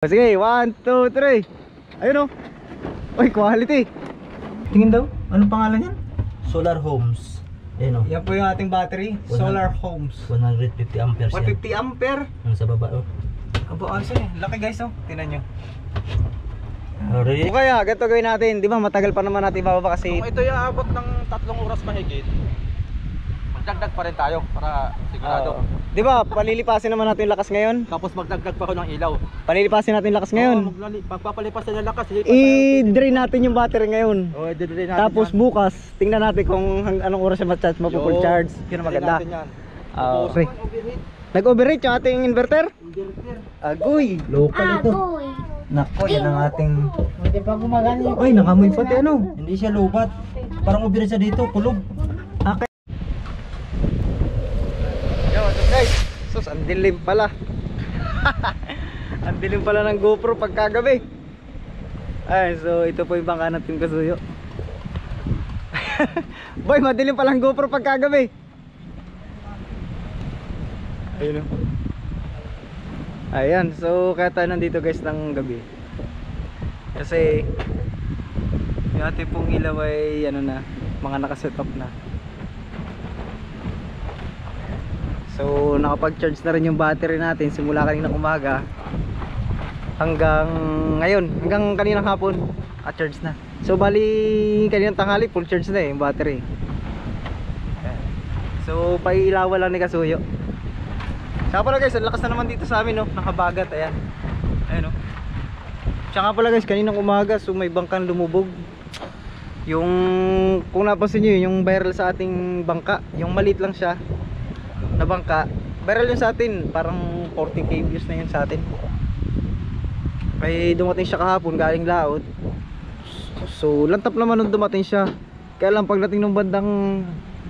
Sige, 1, 2, 3. Ayun o. Uy, quality. Tingin daw, anong pangalan yan? Solar Homes. Ayun o. Yan po yung ating battery, Solar Homes. 150 amperes yan. 150 ampere. Yung sa baba o. Abo, ano siya eh. Laki guys oh. Tingnan nyo. Already. O kaya, ganito gawin natin. Di ba matagal pa naman natin bababa kasi Kung ito yung abot ng 3 oras mahigit, magdagdag pa rin tayo para sigurado. di ba palilipasin naman natin yung lakas ngayon? Tapos magdagdag pa ako ng ilaw. Palilipasin natin yung lakas ngayon. Pagpapalipasan ng lakas, I-drain natin yung battery ngayon. i-drain natin. Tapos bukas, tingnan natin kung anong oras siya ma-charge, mapu-full charge. Yun ang maganda. Okay. Nag-overheat yung ating inverter? Agoy, local ito. Nako, yan ang ating... Hindi pa gumagana yun. Ay, nakamoy pati ano. Hindi siya lubat. Parang ubira siya dito, kulog. Okay. Yo, what's up guys? Sus, ang dilim pala. Ang dilim pala ng GoPro pagkagabi. Ay, so ito po yung bangka natin kasuyo. Boy, madilim pala ang GoPro pagkagabi. Ayun o. Ayan, so kaya tayo nandito guys ng gabi. Kasi yung ating pong ilaw ay ano na, mga nakaset up na. So nakapag-charge na rin yung battery natin simula kaninang umaga hanggang ngayon, hanggang kaninang hapon at charge na. So bali kaninang tanghali full charge na eh yung battery. So pailawan lang ni Kasuyo. Saka pala guys, ang lakas na naman dito sa amin no, nakabagat, ayan. Ayan no. Saka pala guys, kaninang umaga so may bangkang lumubog. Yung kung napansin niyo yung viral sa ating bangka, yung maliit lang siya na bangka, viral yun sa atin, parang 40k views na yun sa atin. May dumating siya kahapon galing laot. So lantap naman nung dumating siya. Kaya lang pagdating ng bandang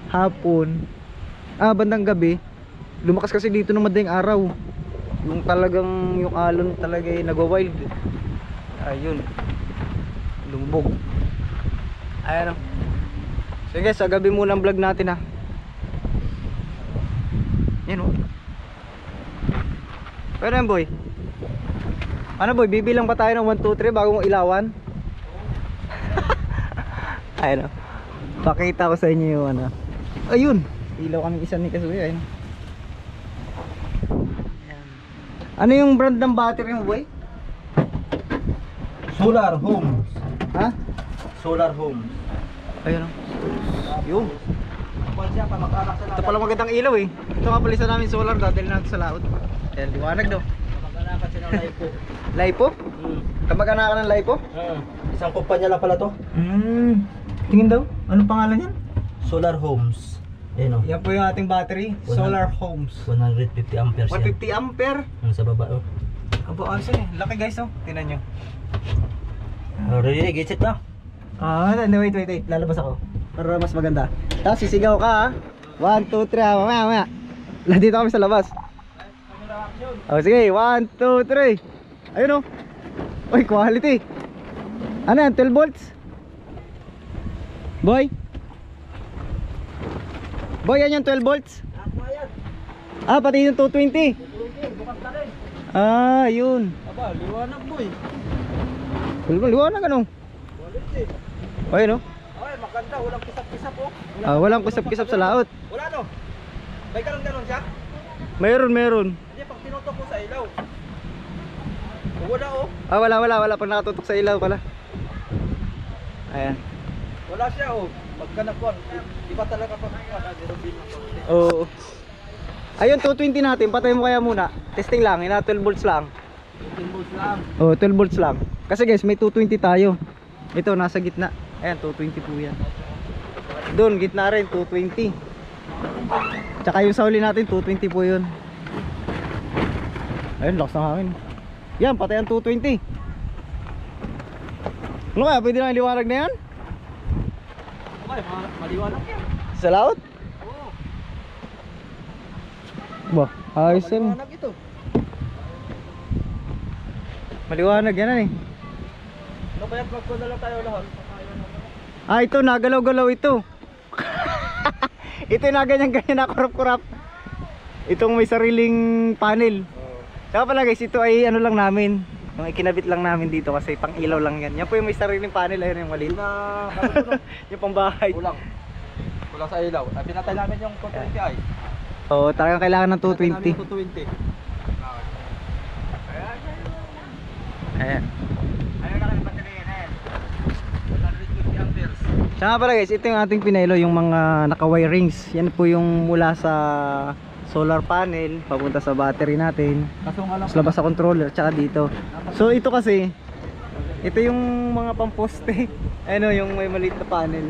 hapon, bandang gabi, lumakas kasi dito ng madaling araw. Yung talagang yung alon talaga ay nagwa-wild. Ayun. Lumubog. Ayan o. So guys, sa gabi muna ang vlog natin ha. Yan o. Pero yan boy. Ano boy, bibilang pa tayo ng 1, 2, 3 bago mong ilawan. Ayan o. Pakita ko sa inyo yung ano. Ayun. Ilaw kami isa ni Kasuyo. Ayun. Ano yung brand ng battery mo boy? Solar Homes. Ha? Solar Homes. Ayun o. Yung. Ito pala magandang ilaw eh. Ito nga pala isa namin solar, dadalhin natin sa laot. Ayan, liwanag daw. Kamag-anakan siya ng LiPo. LiPo? Kamag-anakan ng LiPo? Isang kumpanya lang pala to. Tingin daw, anong pangalan yan? Solar Homes. Ayun o. Yan po yung ating battery, Solar Homes. 150 amperes yan. 150 ampere. Yung sa baba o. Abo, ano siya eh. Laki guys oh. Tingnan nyo. Already, get it na. Wait. Lalabas ako. Para mas maganda. Tapos sisigaw ka ha. 1, 2, 3 mamaya. Dito kami sa labas. Sige, 1, 2, 3. Ayun oh. Uy, quality. Ano yan, 12 volts? Boy? Boy, yan yung 12 volts? Pati yung 220. Yun. Aba, liwanag boy. Liwanag ano? Quality. Ayun oh. Okay, maganda, walang kisap-kisap oh. Walang kusap-kisap sa laot. Wala no. May ganun siya? Meron. Hindi, pag tinutok ko sa ilaw. Wala oh. Wala pag nakatutok sa ilaw pala. Ayan. Wala siya oh. Pagka nagkuhan, iba talaga pag nirubin. Oo. Ayun, 220 natin. Patay mo kaya muna. Testing lang, 12 volts lang. 15 volts lang. 12 volts lang. Kasi guys, may 220 tayo. Ito, nasa gitna. Ayan, 220 po yan. Doon, gitna rin, 220. Tsaka yung sa huli natin, 220 po yun. Ayun, lakas ng hangin. Yan, patay ang 220. Ano kaya, pwede na liwanag na yan? Okay, maliwanag yan. Sa laot? Oo. Ba, ayos yan. Maliwanag ito. Maliwanag yan eh. Ano kaya plug na lang tayo lahat? Ito, nagalaw-galaw ito. Ito na ganyan-ganyan na kurap-kurap. Itong may sariling panel. Saka pala guys, ito ay ano lang namin, Yung ikinabit lang namin dito kasi pang ilaw lang yan. Yan po yung may sariling panel, ayun yung maliit. Yung pambahay. Kulang. Kulang sa ilaw. Ay, pinatay namin yung 220 ay. Oo, talagang kailangan ng Pinatay namin 220. yung 220. Ayan. Ayun na kami baterya na yan. 150 amperes. Tsaka pala guys, ito yung ating pinelo, yung mga naka-wirings. Yan po yung mula sa solar panel papunta sa battery natin. Kaso nga lang. Tapos labas sa controller, tsaka dito. So ito kasi, ito yung mga pamposte. Ano, yung may maliit na panel.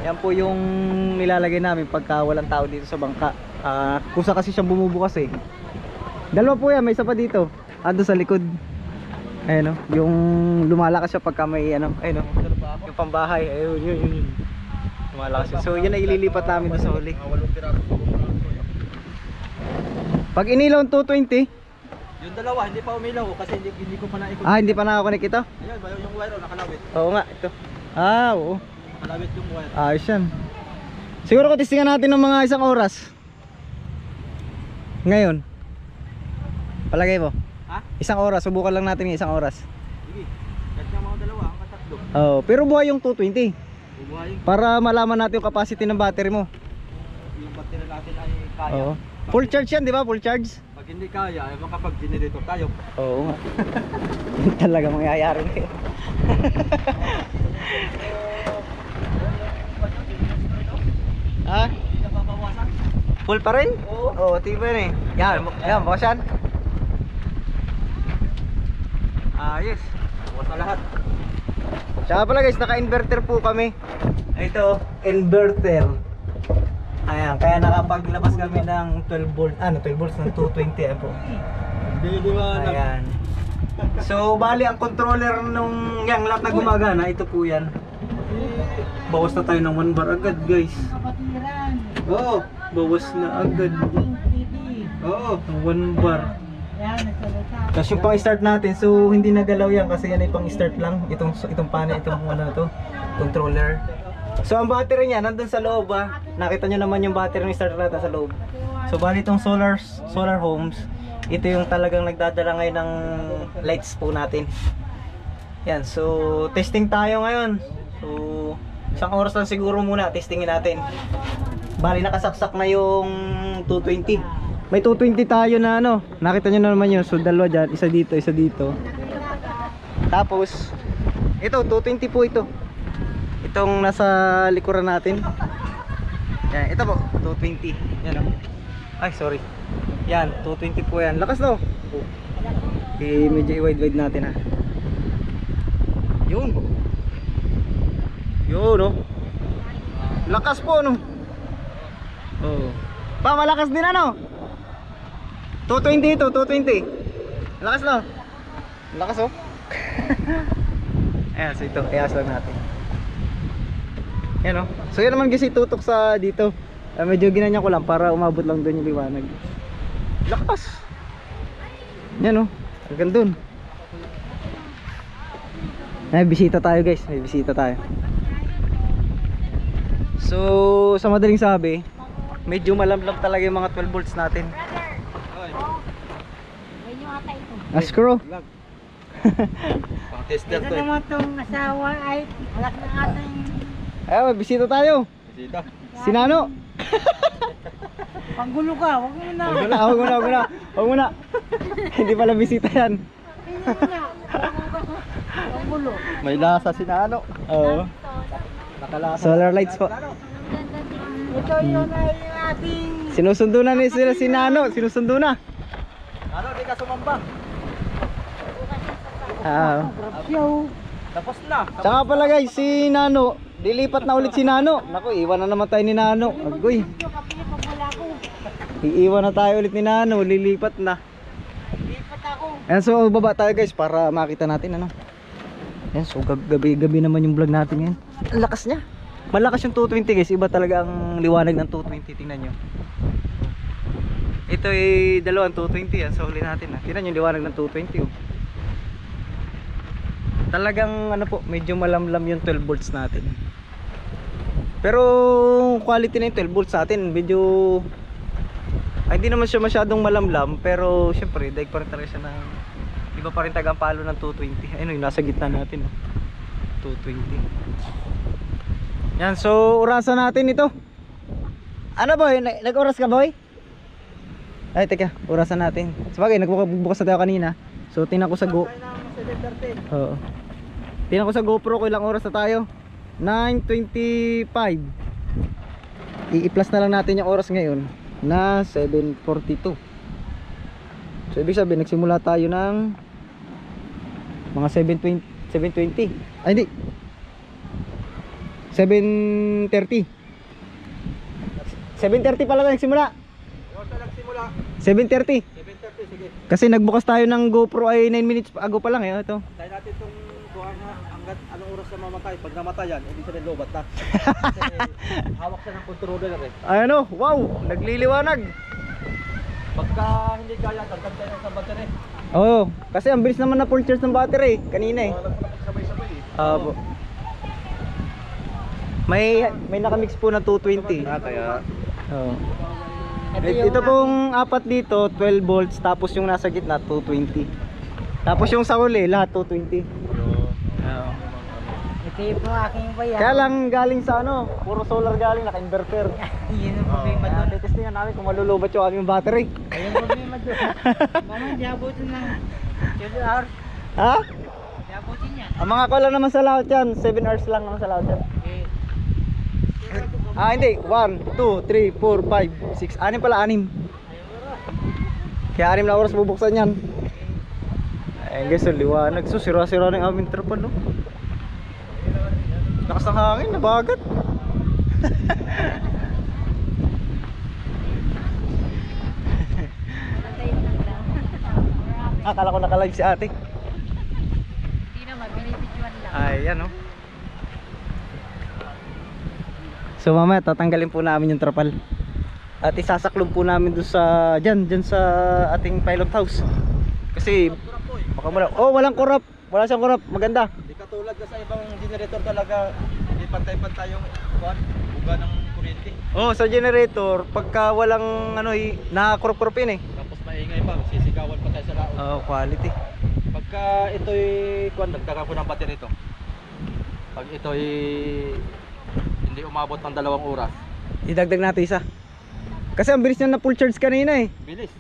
Yan po yung nilalagay namin pagka walang tao dito sa bangka. Kusa kasi siyang bumubukas eh. Dalawa po yan, may isa pa dito. Ando sa likod. Ayun, yung lumalakas siya pagka may ano, ayun, yung pambahay. Ayun, yun. Lumalakas siya. So yun ay ililipat namin doon sa huli. Pag inilaw ang 220, Yung dalawa hindi pa umilaw kasi hindi ko pa naikot. hindi pa nakakonek ito? Ayun, yung wire nakalawit. Oo nga, ito. Oo. Nakalawit yung wire. Ayos yan. Siguro ko testingan natin ng mga 1 oras. Ngayon. Palagay mo? Ha? 1 oras, subukan lang natin yung 1 oras. Sige. Kahit nga mga dalawa, ang katatlo. Oo, pero buhay yung 220. Bubuhayin. Para malaman natin yung capacity ng battery mo. Yung battery natin ay kaya. Oo. Full charge yan, di ba? Full charge? Pag hindi kaya, ay makapag-generator tayo. Oo nga. Yun talaga mangyayari ngayon. Ha? Hindi na babawasan. Full pa rin? Oo, tiba yun eh. Yan, bukas yan. Ayos. Bawas na lahat. Tsaka pala guys, naka-inverter po kami. Ito, inverter. Ayan, kaya nakapaglabas kami ng 12 volts, 12 volts ng 220 ayan po. Hindi ba Ayan. So, bali ang controller nung yang lahat na gumagana, ito po yan. Bawas na tayo ng 1 bar agad guys. Oo, bawas na agad. Oo, ng 1 bar. Tapos yung pang start natin, so hindi nagalaw yan kasi yan ay pang start lang. Itong panel, itong ano na to, controller. So ang battery niya nandun sa loob ah. Nakita nyo naman yung battery ng starter natin sa loob. So bali itong solar homes, ito yung talagang nagdadala ngayon ng lights po natin. Yan, so testing tayo ngayon. So 1 oras lang siguro muna, testingin natin. Bali nakasaksak na yung 220. May 220 tayo na ano, nakita nyo naman yun. So dalawa dyan, isa dito, isa dito. Tapos ito, 220 po ito. Itong nasa likuran natin. Yan, ito po, 220. Yan oh. Ay, sorry. Yan, 220 po yan. Lakas no? Medyo i-wide-wide natin ha. Yun. Yun no. Lakas po no. Oh. Pa, malakas din ano? 220 ito, 220. Lakas no? Lakas oh. Ayan, so ito, ias lang natin. Yan o. So yan naman kasi tutok sa dito. Medyo ginanya ko lang para umabot lang doon yung liwanag. Lakas. Yan o. Hanggang doon. May bisita tayo guys. May bisita tayo. So sa madaling sabi, medyo malamlam talaga yung mga 12 volts natin. Askro. Pang tester to. Naman itong asawa ay wala na ating Ay, may bisita tayo. Bisita. Si Nano. panggulo ka, huwag mo na. Huwag mo na. Hindi pala bisita yan. Hindi mo na. Panggulo. May lasa si Nano. Oo. Nakalasa. Solar lights po. Ito yun ay ating Sinusundo na ni sila si Nano. Sinusundo na. Ano, di ka sumamba. show. Tapos na. Tsaka pala guys, si Nano, dilipat na ulit si Nano. Naku, iwan na naman tayo ni Nano. Agoy. Pag wala ko, Iiwan na tayo ulit ni Nano, lilipat na. lipat ako. Ayan, so baba tayo guys para makita natin ano. Ayan, so gabi naman yung vlog natin ngayon. Ang lakas niya. Malakas yung 220 guys, iba talaga ang liwanag ng 220, tingnan nyo. Ito ay dalawang 220 yan, so huli natin. Tingnan yung liwanag ng 220 oh. Talagang ano po, medyo malamlam yung 12 volts natin. Pero quality na yung 12 volts natin, medyo hindi naman siya masyadong malamlam, pero syempre daig pa rin talaga siya ng iba pa rin tagang palo ng 220. Ayun, yung nasa gitna natin, oh. 220. Yan, so orasan natin ito. Ano boy? Nag-oras ka boy? Ay teka, orasan natin. Sabagay, nagbukas na tayo kanina. So tingnan ko sa Oo. Tingnan ko sa GoPro ko ilang oras na tayo. 9:25. I-plus na lang natin yung oras ngayon na 7:42. So ibig sabihin nagsimula tayo ng mga 7:20. Ay hindi. 7:30. 7:30 pala tayo nagsimula. Oras na nagsimula. 7:30. 7:30, sige. Kasi nagbukas tayo ng GoPro ay 9 minutes ago pa lang eh. Ito. Tayo natin itong kuha na hanggat anong oras na mamatay. Pag namatay yan, hindi siya lobat na. Kasi hawak siya ng controller eh. Ay ano, wow, nagliliwanag. Pagka hindi kaya, dagdag tayo ng sa battery. Oo, kasi ang bilis naman na full charge ng battery kanina eh. Sabay-sabay eh. Po. May nakamix po na 220. Kaya Oo. Ito pong apat dito, 12 volts, tapos yung nasa gitna 220. Tapos yung sa huli, lahat 220. Oo. Ito yung aking bayan. Kaya lang galing sa ano, puro solar galing, naka-inverter. Yun ang problema doon. Testingan namin kung malulubat yung aming battery. Ayun ang problema doon. Mama, di abutin ng 7 hours. Ha? Di abutin yan. Ang mga ko lang naman sa lahat yan, 7 hours lang naman sa lahat yan. Hindi, 1, 2, 3, 4, 5, 6, 6 pala, 6. Kaya 6 na oras bubuksan yan. Ayun guys, so liwanag. So sira-sira na yung aming trapal, no? Lakas ng hangin, nabagat. Akala ko naka-live si ate. Hindi naman, binibidyoan lang. Ayan, no? So mamaya tatanggalin po namin yung trapal. At isasaklob po namin doon sa dyan sa ating pilot house. Kasi baka walang korap. Wala siyang korap, maganda. Hindi katulad na sa ibang generator talaga, hindi pantay-pantay yung buga ng kuryente. Sa generator, pagka walang nakakurap-kurap yun eh. Tapos maingay pa, sisigawan pa tayo sa laot. Quality. Pagka ito'y nagdagan ko ng battery ito. Pag ito'y hindi umabot ng 2 oras, Idagdag natin isa. Kasi ang bilis niya na full charge kanina eh. bilis.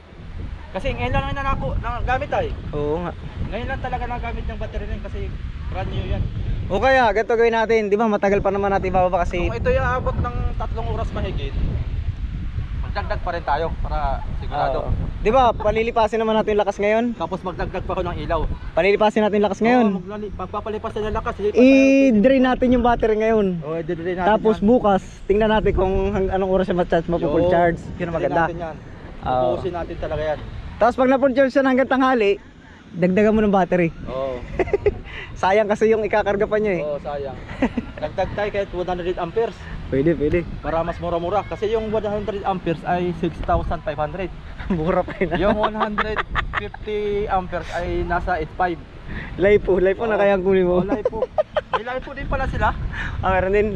Kasi ngayon lang nagamit tayo. Oo nga. Ngayon lang talaga nagamit yung battery rin kasi brand new yan. O kaya, ganito gawin natin. Di ba matagal pa naman natin bababa kasi Kung ito'y aabot ng 3 oras mahigit, magdagdag pa rin tayo para sigurado. Di ba palilipasin naman natin yung lakas ngayon? Tapos magdagdag pa ako ng ilaw. Palilipasin natin yung lakas ngayon. Pagpapalipas na ng lakas, I-drain natin yung battery ngayon. i-drain natin. Tapos yan. bukas, tingnan natin kung anong oras siya ma-charge, ma-full charge. Yun ang maganda. I-drain natin yan. Oo. Ubusin natin talaga yan. Tapos pag na-full charge siya hanggang tanghali, dagdagan mo ng battery. Oo. Sayang kasi yung ikakarga pa niya eh. Oo, sayang. Dagdag tayo kahit 100 amperes Pwede. para mas mura-mura. Kasi yung 100 amperes ay 6,500. Mura pa yun. Yung 150 amperes ay nasa 8,500. Lipo na kaya ang kunin mo. Oh, LiPo. May LiPo din pala sila. Meron din.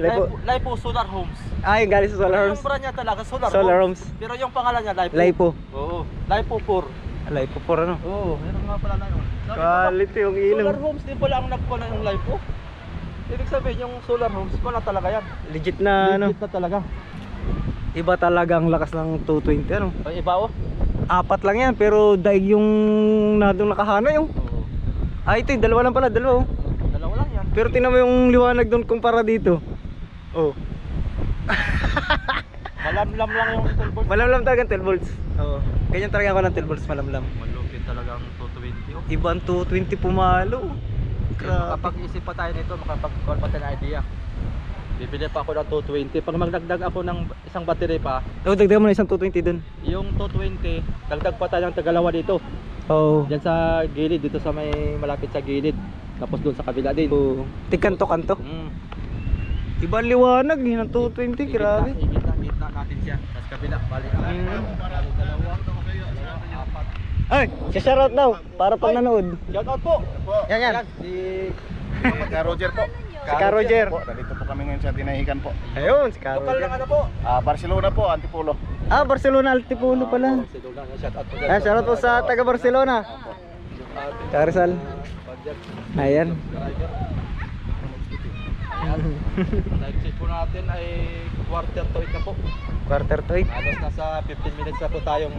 LiPo Solar Homes. Yung galing sa Solar Homes. Yung brand niya talaga Solar Homes. Pero yung pangalan niya LiPo. Lipo. Oo. LiPo 4. Lipo po ano. Oo, meron nga pala na yun. Quality yung Solar ilong. Homes din pala ang nagpala ng LiPo. Ibig sabihin yung Solar Homes pala talaga yan. Legit na Legit na talaga. Iba talaga ang lakas ng 220 ano. Ay, iba oh. 4 lang yan pero daig yung nadong nakahano yung. Oo. Ito yung dalawa lang pala, dalawa oh. Dalawa lang yan. Pero tingnan mo yung liwanag doon kumpara dito. Oh. Malamlam lang yung 12 volts. Malamlam talaga ang 12 volts. Oo. Ganyan talaga ako ng 12 volts malamlam. Malupit talaga ang 220 oh. Ibang 220 pumalo. Grabe. Makapag-isip pa tayo nito, makapag-call pa tayo ng idea. Bibili pa ako ng 220. Pag magdagdag ako ng isang battery pa, Dagdagan mo na isang 220 doon. yung 220, dagdag pa tayo ng tagalawa dito. Oo. Diyan sa gilid, dito sa may malapit sa gilid. Tapos doon sa kabila din. Oo. Tigkanto-kanto. Ibang liwanag yun ang 220, grabe. Gitna natin siya. Tapos kabila, balik na. Balik dalawa, apat. Ay, shoutout daw para pag nanood. Shout out po. Yan. Si Ka Roger po. Si Ka Roger. Po, nandito po kami ngayon sa Tinahikan po. Ayun, si Ka lokal lang Roger. ano po. Barcelona po, Antipolo. Barcelona Altipuno pala. Shout out po. Shoutout po sa taga Barcelona. Yung ating Karisal. budget Ayan. driver. Ayan. Nag-check po natin ay quarter to 8 na po. Quarter to 8. Halos nasa 15 minutes na po tayong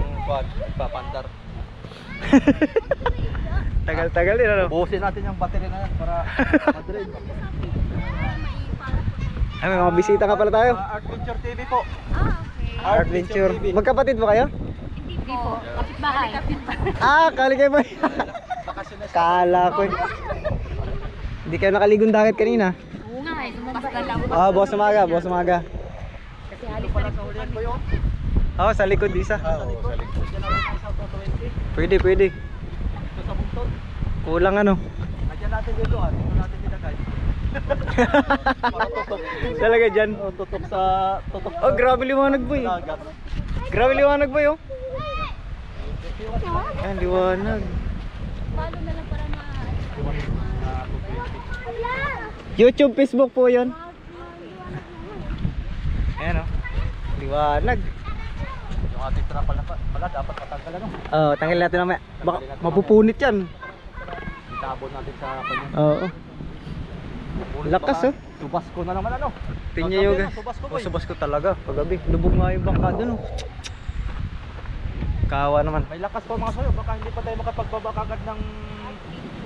papandar. Tagal-tagal din ano. Buhusin natin yung battery na yan para ma-drain. Ay, may mga bisita ka pala tayo. Art Venture TV po. Art Venture. Magkapatid mo kayo? Hindi po. Kapitbahay. Ah, kali kayo ba? Kala ko eh. Hindi kayo nakaligong dagat kanina. Oo nga eh. Sumabas na lang. Ah, bukas umaga, bukas umaga. Kasi alis na rin po kami. Oo, sa likod isa. Oo, sa likod. Diyan natin sa South 20. Pwede, pwede. Ito sa bungtod. Kulang ano. Nandiyan natin dito ha. Dito natin dinagay. Para tutok. Talaga dyan. Oh, tutok sa tutok Oh, grabe liwanag boy. dagat. Grabe liwanag boy oh. Ayan, liwanag. Follow na lang para YouTube, Facebook po yun. Ayan oh. Liwanag. Yung ating trapal na pala dapat matanggal ano. Oh, tanggal natin mamaya. Baka mapupunit yan. Itabon natin sa kanya. Oo. Lakas oh. Subas ko na naman ano. Tingnan nyo guys. Subas ko Oh, subas ko talaga. Paggabi. Lubog nga yung bangka dun oh. Kawa naman. May lakas pa mga sayo. Baka hindi pa tayo makapagbaba kagad ng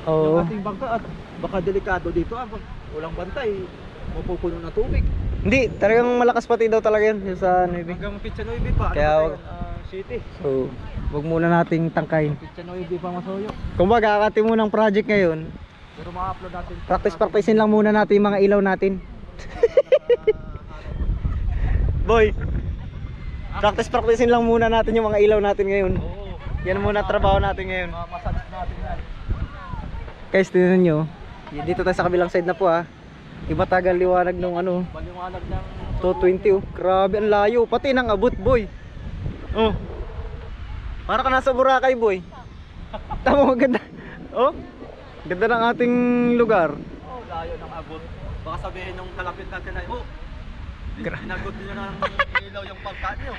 Oo. yung ating bangka at baka delikado dito ah. Walang bantay. Mapupuno na tubig. Hindi, talagang malakas pati daw talaga yun yung sa Navy. Hanggang Pizza Nueve pa. Kaya Ano wag- ba yun? City. So, wag muna nating tangkayin. Pizza Nueve pa masoyo. Kumbaga, kakati mo ng project ngayon, Pero ma-upload natin. practice-practicein lang muna natin yung mga ilaw natin. Boy, practice-practicein lang muna natin yung mga ilaw natin ngayon. Oo. Yan muna trabaho natin ngayon. Massage natin yan. Guys, tingnan nyo. Dito tayo sa kabilang side na po ha. Iba tagal liwanag nung ano, Maliwanag ng 220 oh. Grabe ang layo, pati nang abot boy. Oh. Para ka nasa Boracay boy. Tama mo ganda. Oh. Ganda ng ating lugar. oh, layo ng abot. Baka sabihin nung kalapit natin ay, oh, inagot nyo na ng ilaw yung pagka nyo.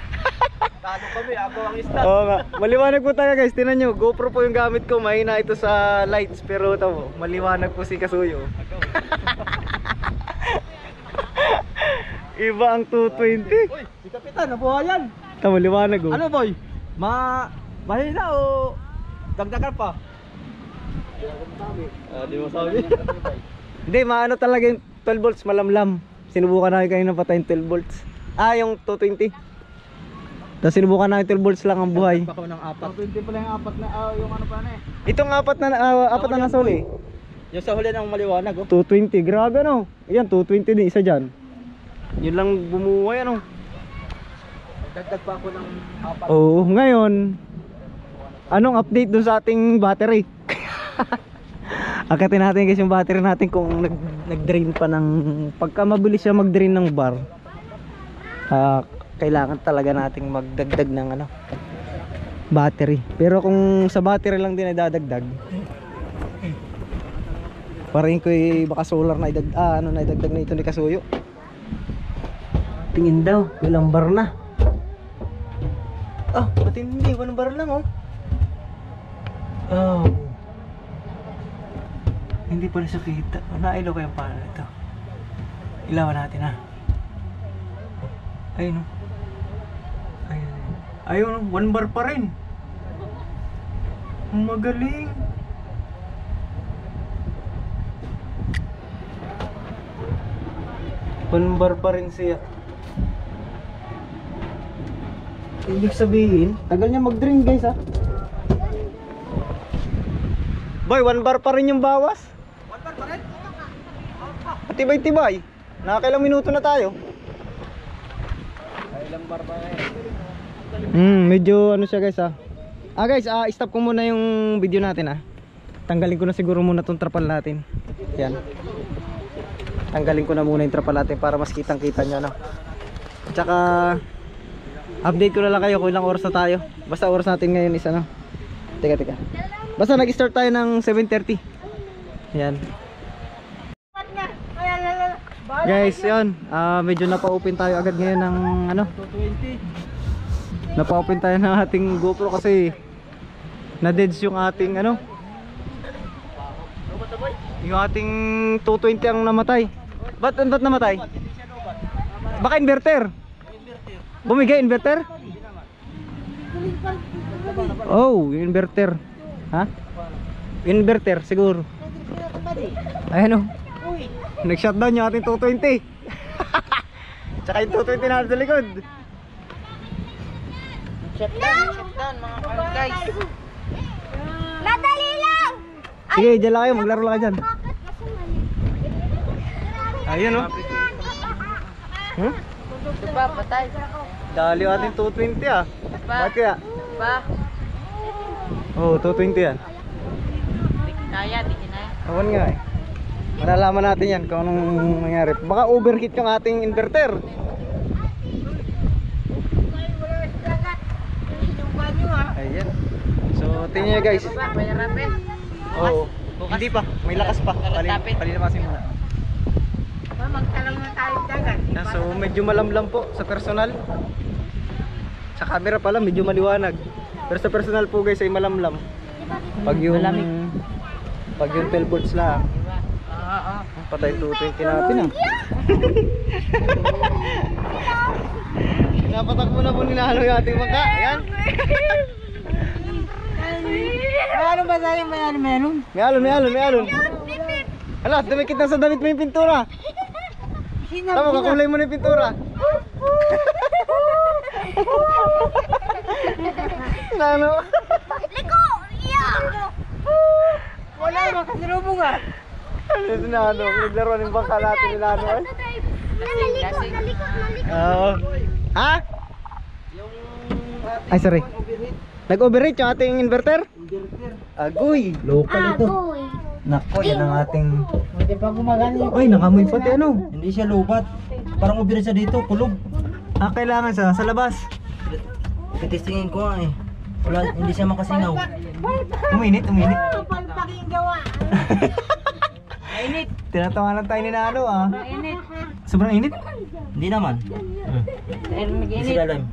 Talo kami, ako ang isda. Oo nga. Maliwanag po tayo guys. Tingnan nyo, GoPro po yung gamit ko. Mahina ito sa lights. Pero tamo, maliwanag po si Kasuyo. Iba ang 220. Uy, si Kapitan, nabuhayan. Tamo, liwanag oh. Ano boy? Mahina o dagdagan pa? Di mo sabi. Hindi, maano talaga yung 12 volts malamlam. Sinubukan namin kanina patayin 12 volts. Ah, yung 220. Tapos sinubukan namin 12 volts lang ang buhay. Baka ng 4. 20 pala yung apat na, yung ano pa na eh. Itong apat na nasa uli. Yung sa huli ng maliwanag oh. 220, grabe ano. Ayan, 220 din, isa dyan. Yun lang bumuhay ano. Dagdag pa ako ng 4. Oo, ngayon, anong update dun sa ating battery? Akatin natin guys yung battery natin kung nag-drain pa ng, pagka mabilis siya mag-drain ng bar, kailangan talaga nating magdagdag ng ano, battery. Pero kung sa battery lang din ay dadagdag, parang ko baka solar na idagdag na ito ni Kasuyo. Tingin daw, ilang bar na. Ah, ba't hindi? 1 bar lang oh. Oh. Hindi pala siya kita. Nailaw ko yung paano ito. Ilawan natin ha. Ayun oh. Ayun, 1 bar pa rin. Magaling. One bar pa rin siya. Ibig sabihin, tagal niya mag-drain guys ha. Boy, 1 bar pa rin yung bawas. 1 bar pa rin? Matibay-tibay. Nakakailang minuto na tayo. Ay, ilang bar pa eh. Medyo ano siya guys ha. Guys, stop ko muna yung video natin ha. Tanggalin ko na siguro muna tong trapal natin. Yan. Tanggalin ko na muna yung trapal natin para mas kitang-kita nyo no. Tsaka update ko na lang kayo kung ilang oras na tayo. Basta oras natin ngayon is ano. Teka. Basta nag-start tayo ng 7:30. Yan. Guys, yun. Medyo napa-open tayo agad ngayon ng ano. 220. Napa-open tayo ng ating GoPro kasi na-deads yung ating ano, Yung ating 220 ang namatay. Ba't namatay? Baka inverter. Bumigay inverter? Oh, yung inverter. Ha? Inverter siguro. Ayan o. Nag-shutdown yung ating 220. Tsaka yung 220 na sa likod. Shutdown mga guys. Madali lang! Sige, dyan lang kayo. Maglaro lang kayo dyan. Ayun o. Diba, patay. Dali yung ating 220 ah. Bakit kaya? Diba? Oo, 220 yan. Di kinaya. Awan nga eh. Malalaman natin yan kung anong nangyari. Baka overheat yung ating inverter. Ayan. So, tingnan nyo guys. May rapin. Oo. Hindi pa. May lakas pa. Palilamasin muna. Magtalang na tayo dagat. So, medyo malamlam po sa personal. Sa camera pala medyo maliwanag. Pero sa personal po guys ay malamlam. Pag yung 12 volts lang. Patay 220 natin ah. Napatakbo na po ninalo yung ating bangka. Ayan. Meron ba tayo? Meron. May alon. Hala, dumikit na sa damit mo yung pintura. Tama, kakulay mo na yung pintura. Nano? Liko! Yeah! Wala naman kasalubong ah. Ito na ano, naglaro ng bangka natin ni Nano eh. Naliko! Oo. Ha? Ay, sorry. Nag-overheat yung ating inverter? Agoy, local ito. Nako, yan ang ating... Hindi pa gumagana yung... Ay, nakamoy pati ano. Hindi siya lobat. Parang ubira siya dito, kulob. Ah, kailangan sa labas. Titistingin ko nga eh. Wala, hindi siya makasingaw. Uminit. Palpaking gawa. Init. Tinatawanan tayo ni Nano ah. Init. Sobrang init? Hindi naman. Hindi sila alam.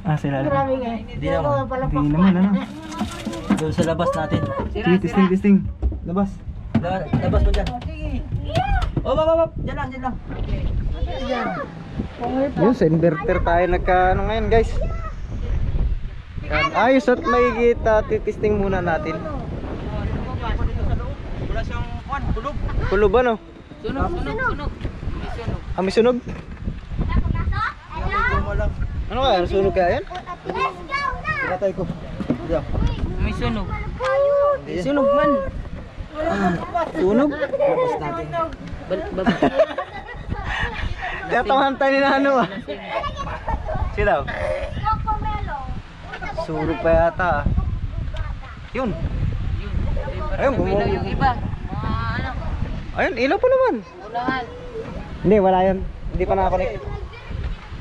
Ah, sila lang. Marami nga. Hindi naman. Hindi naman ano. Doon sa labas natin. Sige, testing. Labas. Labas mo dyan. Oh, bab. Dyan lang. Yun, sa inverter tayo nagka ano ngayon guys. Yan. Ayos at may titisting muna natin. Wala siyang kulob. Kulob ano? Sunog. Ah, may sunog? Walang. Ano kaya? Sunog kaya yan? Let's go na! Patay ko. Diyan. May sunog. Sunog man. Sunog? Labas natin. Tatawahan tayo ni Nano ah. Sino? Cocomelo! Sunog pa yata ah. Yun. Ayun, Yung iba. Mga ano. Ayun, ilaw pa naman. Ulangan. Hindi, wala yan. Hindi pa nakakonect.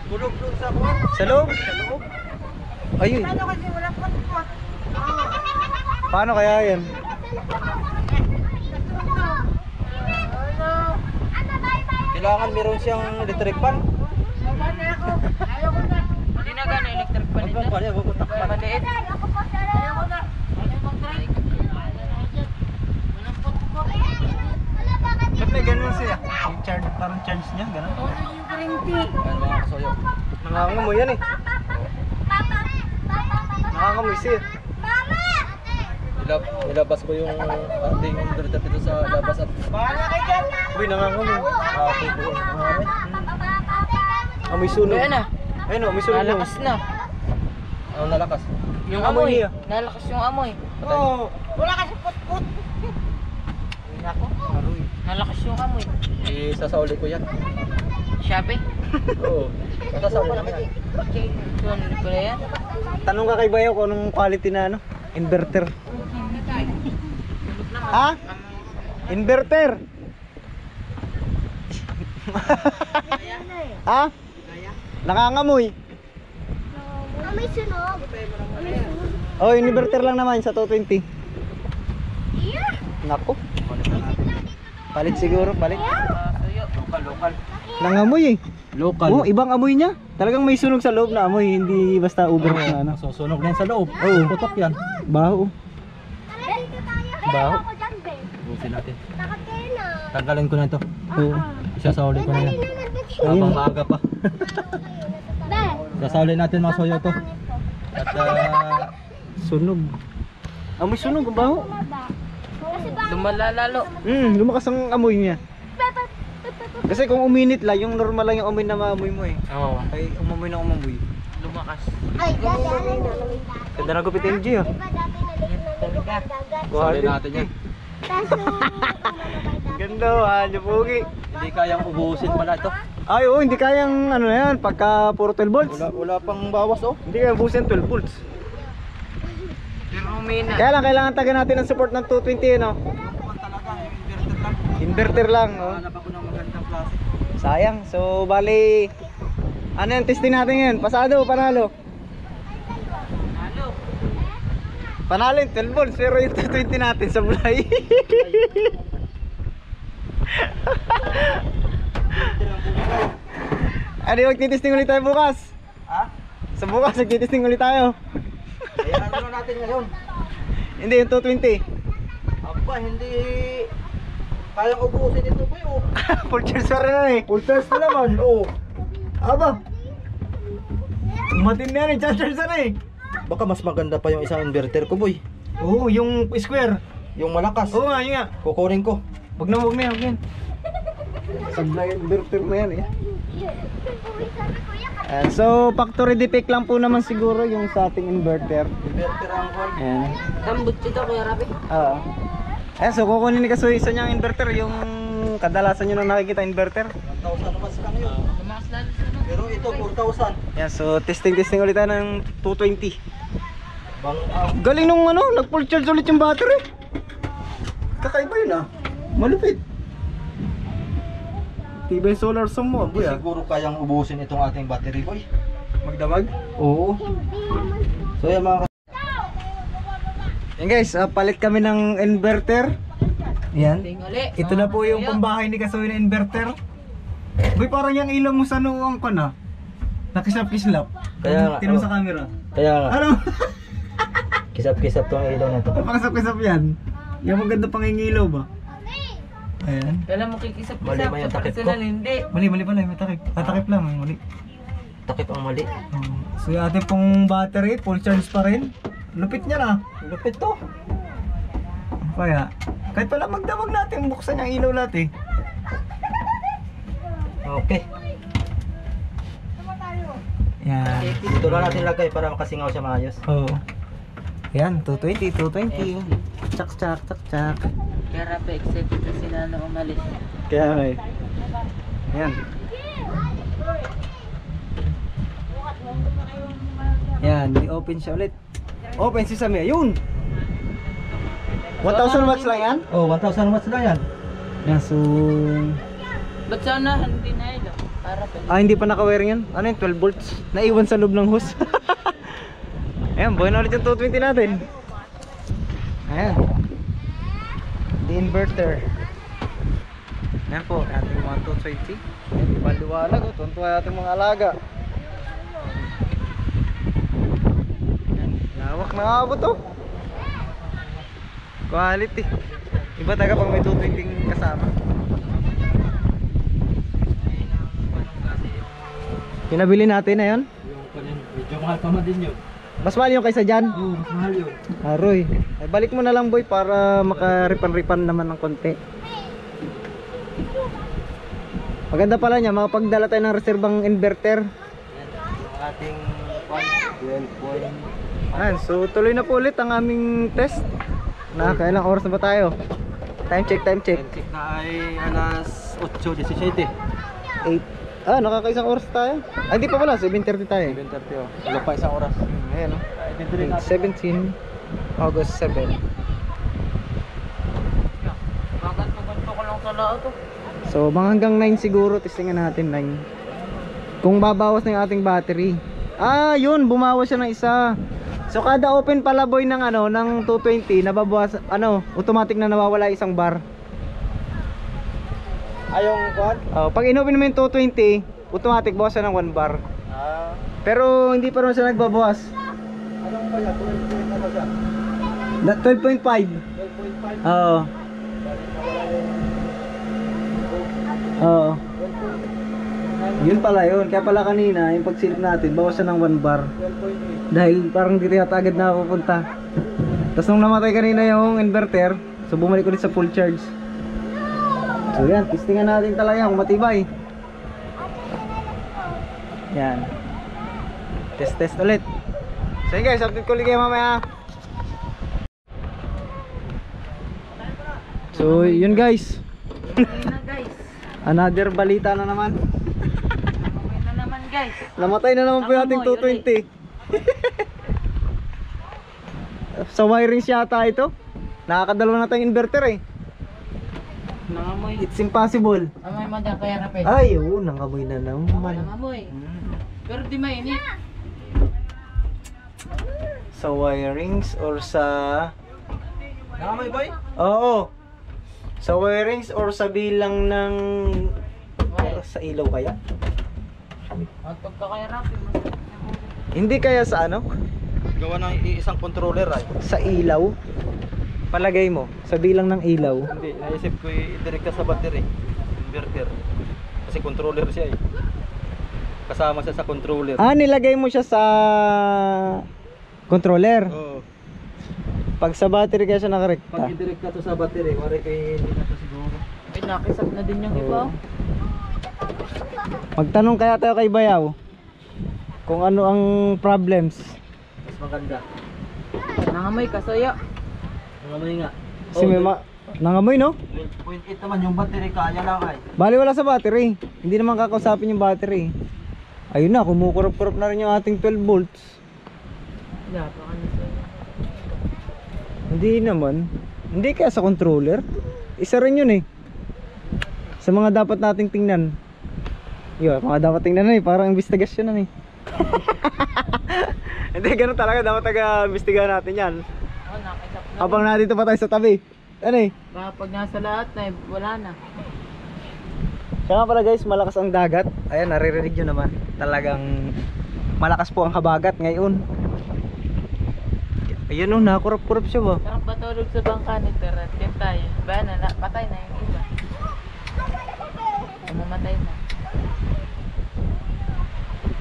Kulob doon sa kuwan. Sa loob? Ayun. Ano kasi wala pot-pot. Paano kaya yan? Kailangan meron siyang electric fan. Hindi na gano'n electric pan ito. Pala, bubutak pa. Maliit. Ba't may ganun siya? Yung charge, parang charge niya, ganun. Ayan mga kasoyo. Nangangamoy yan eh. Nangangamoy siya. Ilabas ko yung ating inverter dito sa labas at Uy, nangangamoy. Amoy sunog. Ayan na. Ayun o, may sunog na. Nalakas na. ano nalakas. Yung Amoy amoy. niya. Nalakas yung amoy. Oo. Wala kasi pot-pot. Nalakas yung amoy. Isasauli ko yan. Shopee. Oo. Sasauli namin yan. Sunog ko na yan. Tanong ka kay Bayo kung anong quality na ano? Inverter. Ha? Inverter. Ha? Nakangamoy. May sunog. Oh, inverter lang naman sa 220. Yeah! Nako. Palit siguro, palit. Lokal. Nangamoy eh. Local. Oh, ibang amoy niya. Talagang may sunog sa loob na amoy, hindi basta uber na ano. Susunog na yan sa loob. Oo. Putok yan. Baho. Tara dito tayo. Baho. Ako dyan, Ben. Busin natin. Taka Tanggalin ko na ito. Oo. Isasauli ko na yan. Habang maaga pa. Sasauli natin mga soyo to. At Sunog. Amoy sunog, ang baho. Lumala lalo. Lumakas ang amoy niya. Kasi kung uminit lang, yung normal lang yung amoy na maamoy mo eh. Oo. Ay, umamoy na umamoy. Lumakas. Ay, dati Ganda na gupit LG ah. Sauli natin yan. Ganda ah, Pogi. Hindi kayang ubusin pala ito. Ay, oo, hindi kayang ano na yan, pagka puro 12 volts. Wala pang bawas oh. Hindi kaya busin 12 volts. Kaya lang, kailangan taga natin ng support ng 220 no? Inverter lang. Oh. Hanap ako ng magandang klase. Sayang. So, bali, ano yung testing natin ngayon? Pasado, panalo? Panalo yung 12 volts, pero yung 220 natin sa bulay. Ano yung magtitesting ulit tayo bukas? Ha? Sa bukas, nagtitesting ulit tayo. Ayan ano natin ngayon. Hindi, yung 220. Aba, hindi kayang ubusin ito boy oh. Full charge pa rin na eh. Full charge na naman oh. Aba! Matindi yan eh, charge na eh. Baka mas maganda pa yung isang inverter ko boy. Oo, yung square. Yung malakas. Oo nga, yun nga. Kukunin ko. Wag na, wag na, wag yan. Sablay inverter na yan eh. So, factory defect lang po naman siguro yung sa ating inverter. Inverter ang one. Ayan. Tambot ito Kuya Rabi. Oo. Ayan, so kukunin ni Kasoy isa niyang inverter, yung kadalasan nyo na nakikita inverter. 1,000 naman sa kanya yun. Lumakas lalo sa ano. Pero ito 4,000. Ayan, so testing ulit tayo ng 220. Bang Galing nung ano, nag full charge ulit yung battery. Kakaiba yun ah. Malupit. Tibay solar sum mo, boy ah. siguro kayang ubusin itong ating battery boy. Magdamag? Oo. So yan mga Yan guys, palit kami ng inverter. Yan. Tingali. Ito na po yung pambahay ni Kasoy na inverter. Boy, parang yung ilaw mo sa nuwang ko na. Nakislap-kislap. Kaya nga, Tinong oh. sa camera. Kaya nga, Ano? kisap-kisap tong ilaw na to. Pakasap-kisap yan. Yung maganda pang ilaw ba? Ayan. Kailan mo kikisap-kisap Mali ba yung sa takip ko? personal, hindi. Mali pala, may takip. Tatakip lang, mali. Takip ang mali. So yung ating pong battery, full charge pa rin. Lupit niya na. Lupit to. Kaya, kahit pala magdamag natin, buksan yung ilaw natin. Okay. Yan. Dito na natin lagay para makasingaw siya maayos. Oo. Yan, 220, 220. Tsak, tsak, tsak, tsak. Kuya Rabi, excited na sila na umalis. Kaya nga eh. Yan. Yan, i-open siya ulit. Open si Samia, yun! 1,000 watts lang yan? Oh, 1,000 watts lang yan. Yan, so... Ba't sana hindi na ilo? Para pa. Ah, hindi pa naka-wiring yan. Ano yun, 12 volts? Naiwan sa loob ng hose. Ayan, buhay na ulit yung 220 natin. Ayan. The inverter. Ayan po, ating mga 220. Ayan, di ba liwanag o? Tuntua ating mga alaga. Ayan, lawak na nga po to. Quality. Iba taga pag may 220 kasama. Pinabili natin na yun. Medyo mahal pa man din yun. Mas mahal yung kaysa dyan. Oo, mas mahal yun. Aroy. Ay, balik mo na lang boy para makaripan-ripan naman ng konti. Maganda pala niya, makapagdala tayo ng reserbang inverter. Yung ating 12 point. Ayan, so tuloy na po ulit ang aming test. Kailang oras na ba tayo? Time check, time check. Check na ay alas 8:17. 8. Ah, nakakaisang oras tayo. Ay, hindi pa pala, 7:30 tayo. 7:30 oh. Wala pa isang oras. Ayan o. Dito 17 August 7. Bakit pumunto ko lang sa laot to? So mga hanggang 9 siguro, testingan natin 9. Kung babawas na yung ating battery. Ah, yun, bumawas siya ng isa. So kada open pala boy ng ano, ng 220, nababawas ano, automatic na nawawala isang bar. Ayong kwan? Oh, pag inopen mo yung 220, automatic bawas siya ng 1 bar. Ah, Pero hindi pa naman siya nagbabawas. anong kaya? 12 point ano siya? 12.5. 12.5. Oo. Balik na wala yung Yun pala yun. Kaya pala kanina, yung pagsilip natin, bawas siya ng 1 bar. Dahil parang dito yata agad nakapupunta. Tapos nung namatay kanina yung inverter, so bumalik ulit sa full charge. So yan, testingan natin talaga kung matibay. Yan. Test ulit. So yun guys, update ko ulit kayo mamaya. So yun guys. Another balita na naman. Okay na naman guys. Namatay na naman po yung ating 220. Sa wirings yata ito. Nakakadalawa na tayong inverter eh. Nangamoy. It's impossible. Amoy mo dyan kaya rapid. Ay, oo, nangamoy na naman. Nangamoy. Pero di mainit. Sa wirings or sa... Nangamay boy? Oo. Sa wirings or sa bilang ng... Sa ilaw kaya? At pagka kaya rapid. Hindi kaya sa ano? Gawa ng isang controller ay. Sa ilaw? Palagay mo, sa bilang ng ilaw. Hindi, naisip ko i-direct sa battery. Inverter. Kasi controller siya eh. Kasama siya sa controller. Ah, nilagay mo siya sa controller. Oo. Pag sa battery kaya siya Pag nakarekta. i-direct ka to sa battery, wari ko hindi na to siguro. Ay, nakisap na din yung iba. Magtanong kaya tayo kay Bayaw kung ano ang problems. Mas maganda. Nangamoy kasaya. Nangamay nga. Kasi may nangamoy no? 12.8 naman yung battery kaya lang ay. Bali wala sa battery. Hindi naman kakausapin yung battery. Ayun na, kumukurap-kurap na rin yung ating 12 volts. Wala pa kanya sa'yo. Hindi naman. Hindi kaya sa controller. Isa rin yun eh. Sa mga dapat nating tingnan. Yun, mga dapat tingnan na eh. Parang investigasyon na eh. Hindi, ganun talaga. Dapat taga-investigahan natin yan. Oh, nakisap na. Habang nandito pa tayo sa tabi. Ano eh? Baka pag nasa lahat na, wala na. Kaya nga pala guys, malakas ang dagat. Ayan, naririnig nyo naman. Talagang malakas po ang habagat ngayon. Ayun o, nakurap-kurap siya ba? Parang patulog sa bangka nito, yan tayo. Ba na, patay na yung iba. Mamatay na.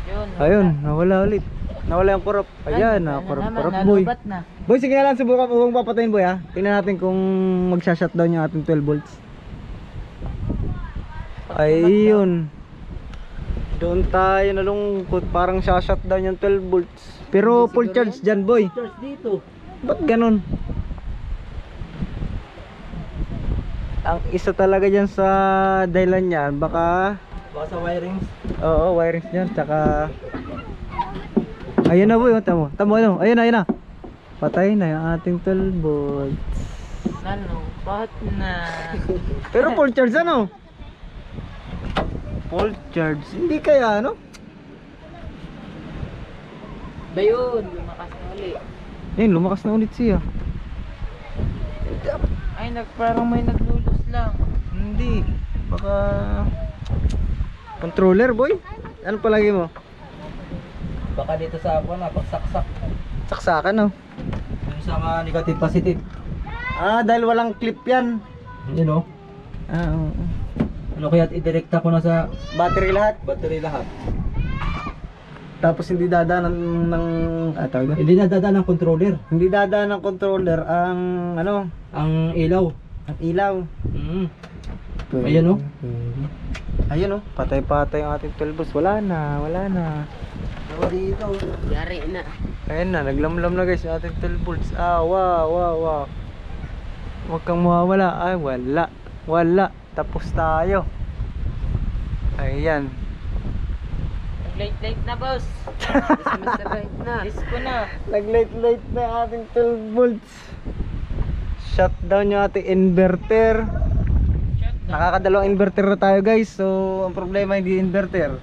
Yun. Ayun, nawala ulit. Nawala yung kurap. Ayan, nakurap-kurap boy. Nalubat na. Boy, sige na lang, subukan mo kung papatayin boy ha. Tingnan natin kung magsha-shutdown yung ating 12 volts. Ayun. Doon tayo nalungkot, parang shutdown yung 12 volts. Pero full charge dyan boy. Charge dito. Ba't ganun? Ang isa talaga dyan sa dahilan niyan, baka... Baka sa wirings. Oo, wirings dyan, tsaka... Ayun na boy, tamo. Tamo, ano? Ayun na. Patay na yung ating 12 volts. Nalubat na. Pero full charge ano? Full charge. Hindi kaya ano? Ba yun, lumakas na ulit. Ayun, lumakas na ulit siya. Ay, parang may naglulos lang. Hindi. Baka... Controller boy? Ano palagi mo? Baka dito sa ako na, pagsaksak. Saksakan no? Yung sa mga negative positive. Ah, dahil walang clip yan. You know? Ah, oo. Ano kaya i-directa ko na sa Battery lahat. battery lahat. Tapos hindi dadaan ng tawag doon? Hindi na dadaan ng controller. Hindi dadaan ng controller ang ano, Ang ilaw. ang ilaw. Ayan oh. Ayun oh, patay-patay ang ating 12 volts. Wala na. Dito. Yari na. Ayun na, naglamlam na guys yung ating 12 volts. Ah, wow. Huwag kang mawawala. Ay, wala. Tapos tayo. Ayan. Late na boss. Late na. Disco na. Nag-late na yung ating 12 volts. Shutdown yung ating inverter. Nakakadalawang inverter na tayo guys. So, ang problema hindi inverter.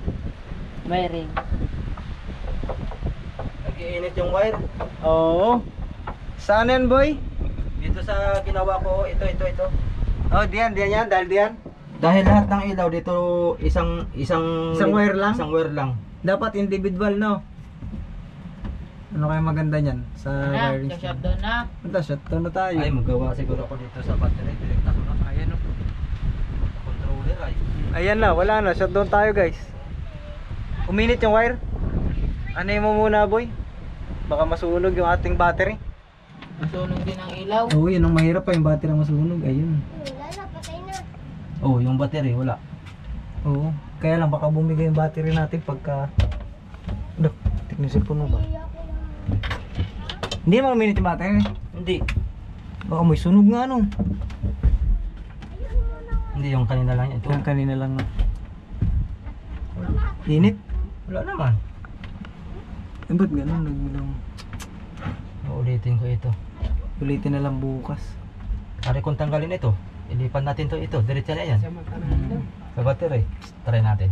Wiring. Nag-iinit yung wire. Oo. Saan yan boy? Dito sa ginawa ko, ito. Oh, diyan yan, dahil diyan. Dahil lahat ng ilaw dito isang wire lang? Isang wire lang. Dapat individual no. Ano kaya maganda niyan sa wiring? Shutdown na. Punta, shutdown na tayo. Ay, magawa siguro ako dito sa battery. Direkta ko na. Ayan oh. Controller ay. Ayan na, wala na, shutdown tayo guys. Uminit yung wire. Ano mo muna boy? Baka masunog yung ating battery. Masunog din ang ilaw. Oo, yun ang mahirap pa yung battery masunog. Ayun. Wala na, patay na. Oh, yung battery wala. Oo. Kaya lang baka bumigay yung battery natin pagka... Look, tignan yung cellphone mo ba? Hindi naman uminit yung battery. Hindi. Baka may sunog nga ano. Hindi yung kanina lang yan. Ito. Yung kanina lang no. Init? Wala naman. Eh ba't ganun? Nagbilang... Uulitin ko ito. Ulitin na lang bukas. Ari kung tanggalin ito, ilipan natin to ito. Diretso na yan. Sa battery. Try natin.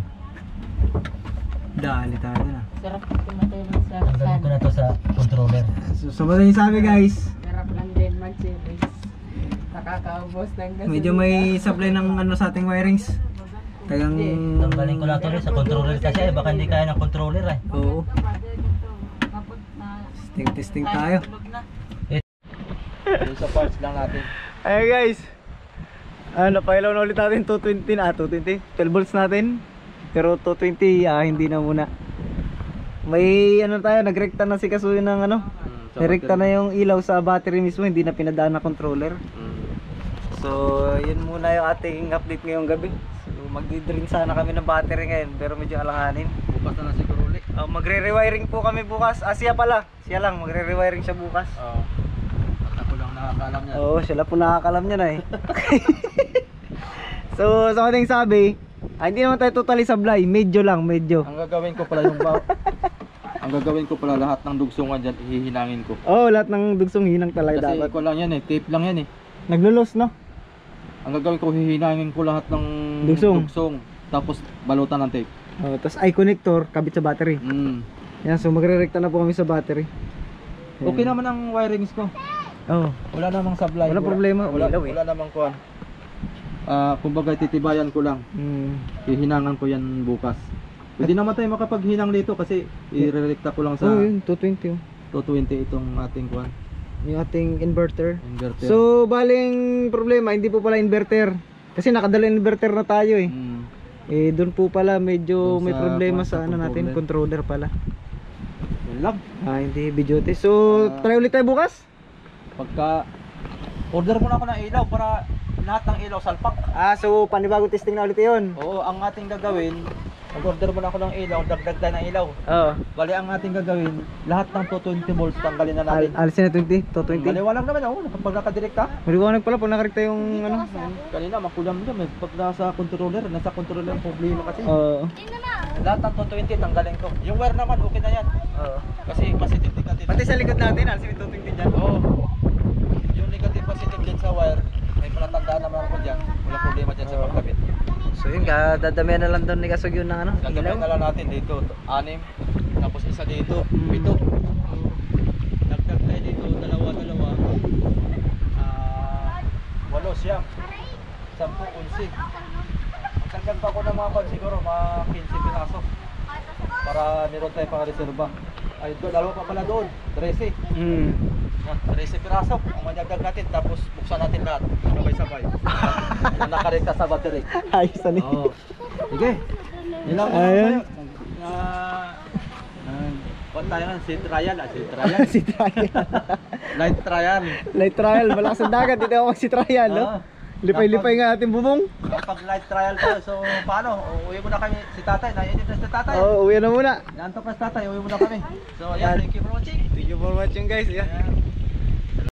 Dali tayo na. Sarap tumatulong sa Tanggalin ko na to sa controller. So, sa yung sabi guys, Sarap lang din mag-series. Nakakaubos ng gas. medyo may supply ng ano sa ating wirings. Kayang... Tanggalin ko na to rin sa controller kasi baka hindi kaya ng controller eh. Oo. Testing tayo. Yung sa parts lang natin. Ayun guys. Napailaw na ulit natin 220 na 220. 12 volts natin. Pero 220 hindi na muna. May ano tayo, nagrekta na si Kasuyo ng ano. Direkta na yung ilaw sa battery mismo, hindi na pinadaan na controller. So, yun muna yung ating update ngayong gabi. So, magdi-drain sana kami ng battery ngayon, pero medyo alanganin. Bukas na siguro ulit. Magre-rewiring po kami bukas. Siya pala. Siya lang, magre-rewiring siya bukas. Oo. Ako lang nakakaalam niya. Oo, sila po nakakalam niya na eh. So, sa ating sabi, hindi naman tayo totally sablay. Medyo lang, medyo. Ang gagawin ko pala ang gagawin ko pala lahat ng dugsungan dyan, hihinangin ko. Oo, lahat ng dugsong hinang talaga Kasi dapat. ko lang yan eh, tape lang yan eh. Naglulos, no? Ang gagawin ko, hihinangin ko lahat ng Dugsong. tapos balutan ng tape. Tapos eye connector, kabit sa battery. Yan, so magre-rekta na po kami sa battery. Okay naman ang wirings ko. Oo. Wala namang sablay. Wala problema, Wala, ilaw eh. wala namang kuhan. Kumbaga titibayan ko lang. Hihinangan ko yan bukas. Pwede naman tayo makapaghinang dito kasi i-rerekta ko lang sa Oo, yun, 220 oh. 220 itong ating kuhan. Yung ating inverter. Inverter. So, baling problema, hindi po pala inverter. Kasi nakadala inverter na tayo eh. Doon po pala medyo Doon may sa problema kuwan, sa sa ano natin, controller pala. Yun lang. Hindi video test. So, try ulit tayo bukas. Pagka order muna ako ng ilaw para lahat ng ilaw salpak. So panibagong testing na ulit 'yon. Oo, ang ating gagawin, mag-order muna ako ng ilaw, dagdag tayo ng ilaw. Oo. Bali ang ating gagawin, lahat ng 220 volts tanggalin na natin. Alisin na 20, to 20. Maliwanag naman ako, kapag nakadirekta. Maliwanag pala pag nakarekta yung ano. Kanina makulam din, pag nasa controller ang problema kasi. Oo. Lahat ng 220 tanggalin ko. Yung wire naman okay na yan. Oo. Kasi positive negative. Pati sa likod natin, alisin yung 220 dyan. Oo. Yung negative positive din sa wire, may palatandaan naman ako dyan. Wala problema dyan sa pagkabit. So yun, dadamihan na lang doon ni Kasog yun ng ano. Gagawin na lang natin dito, 6, tapos isa dito, 7. Dagdag tayo dito, dalawa. 8 siyam. 10, 11. Magdagdag pa ako ng mga pan, siguro mga 15 piraso. Para meron tayo pang reserva. Ay, dalawa pa pala doon, 13. Yan, 13 piraso. Ang madagdag natin, tapos buksan natin lahat. Sabay-sabay. Nakarekta sa battery. Ayos na Oo. Sige. Ilang mo Ayun. What tayo nga? Si trial. Si trial. Light trial. Light trial, malakas ang dagat. Dito ako si trial, no? Lipay-lipay nga ating bubong. Kapag light trial to, so paano? Uwi muna kami si tatay. Naiinip na si tatay. Oo, uwi na muna. Nantok na si tatay, uwi muna kami. So ayan, thank you for watching. Thank you for watching guys. Yeah.